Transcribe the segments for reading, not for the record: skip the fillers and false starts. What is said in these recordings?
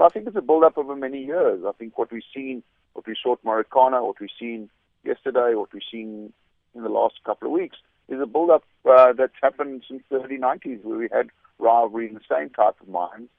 I think it's a build-up over many years. I think what we saw at Marikana, what we've seen yesterday, what we've seen in the last couple of weeks, is a build-up that's happened since the early 90s, where we had rivalry in the same type of mines.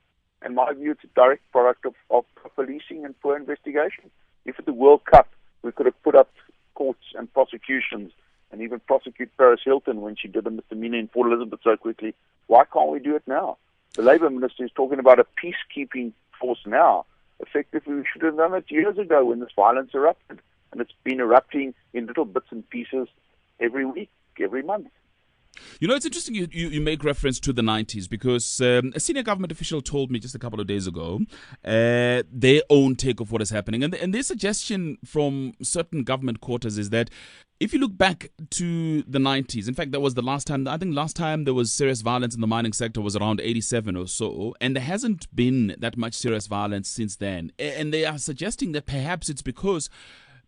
And my view, it's a direct product of policing and poor investigation. If at the World Cup we could have put up courts and prosecutions and even prosecute Paris Hilton when she did a misdemeanor in Port Elizabeth so quickly, why can't we do it now? The Labour Minister is talking about a peacekeeping force now. Effectively, we should have done it years ago when this violence erupted. And it's been erupting in little bits and pieces every week, every month. You know, it's interesting you make reference to the 90s because a senior government official told me just a couple of days ago their own take of what is happening. And their suggestion from certain government quarters is that if you look back to the 90s, in fact, that was the last time, I think last time there was serious violence in the mining sector was around 87 or so, and there hasn't been that much serious violence since then. And they are suggesting that perhaps it's because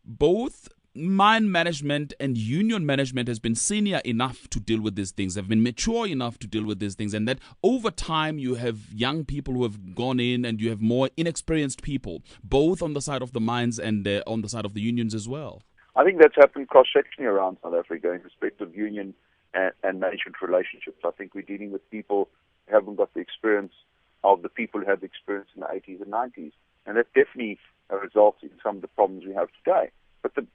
both mine management and union management has been senior enough to deal with these things, have been mature enough to deal with these things, and that over time you have young people who have gone in and you have more inexperienced people, both on the side of the mines and on the side of the unions as well. I think that's happened cross-sectionally around South Africa in respect of union and management relationships. I think we're dealing with people who haven't got the experience of the people who had the experience in the 80s and 90s, and that definitely results in some of the problems we have today. But the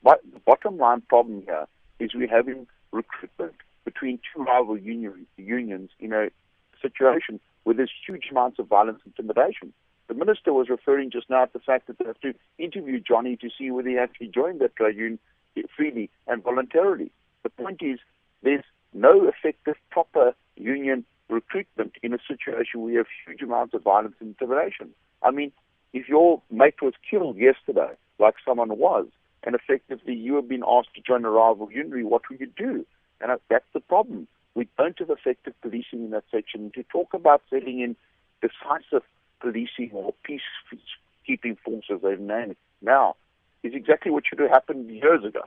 bottom line problem here is we're having recruitment between two rival unions in a situation where there's huge amounts of violence and intimidation. The minister was referring just now to the fact that they have to interview Johnny to see whether he actually joined that trade union freely and voluntarily. The point is there's no effective, proper union recruitment in a situation where you have huge amounts of violence and intimidation. I mean, if your mate was killed yesterday, like someone was, and effectively you have been asked to join a rival union, what will you do? And that's the problem. We don't have effective policing in that section. To talk about setting in decisive policing or peacekeeping forces, they've named it now, is exactly what should have happened years ago.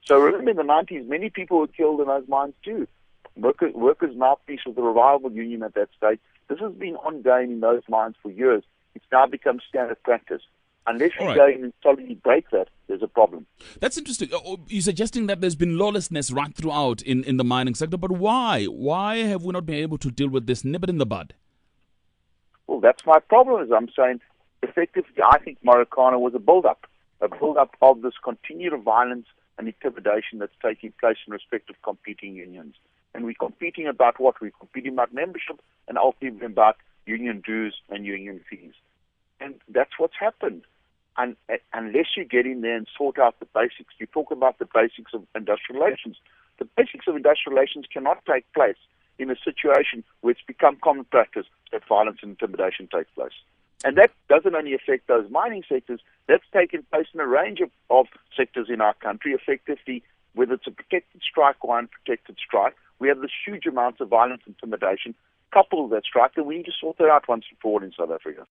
So remember in the 90s, many people were killed in those mines too. Workers mouthpiece with the rival union at that stage. This has been ongoing in those mines for years. It's now become standard practice. Unless you go in and solidly break that, there's a problem. That's interesting. You're suggesting that there's been lawlessness right throughout in the mining sector, but why? Why have we not been able to deal with this, nip it in the bud? Well, that's my problem, as I'm saying. Effectively, I think Marikana was a build-up of this continued violence and intimidation that's taking place in respect of competing unions. And we're competing about what? We're competing about membership and ultimately about union dues and union fees. And that's what's happened. And unless you get in there and sort out the basics, you talk about the basics of industrial relations. The basics of industrial relations cannot take place in a situation where it's become common practice that violence and intimidation takes place. And that doesn't only affect those mining sectors, that's taken place in a range of sectors in our country, effectively, whether it's a protected strike or unprotected strike. We have this huge amounts of violence and intimidation coupled with that strike, and we need to sort that out once and for all in South Africa.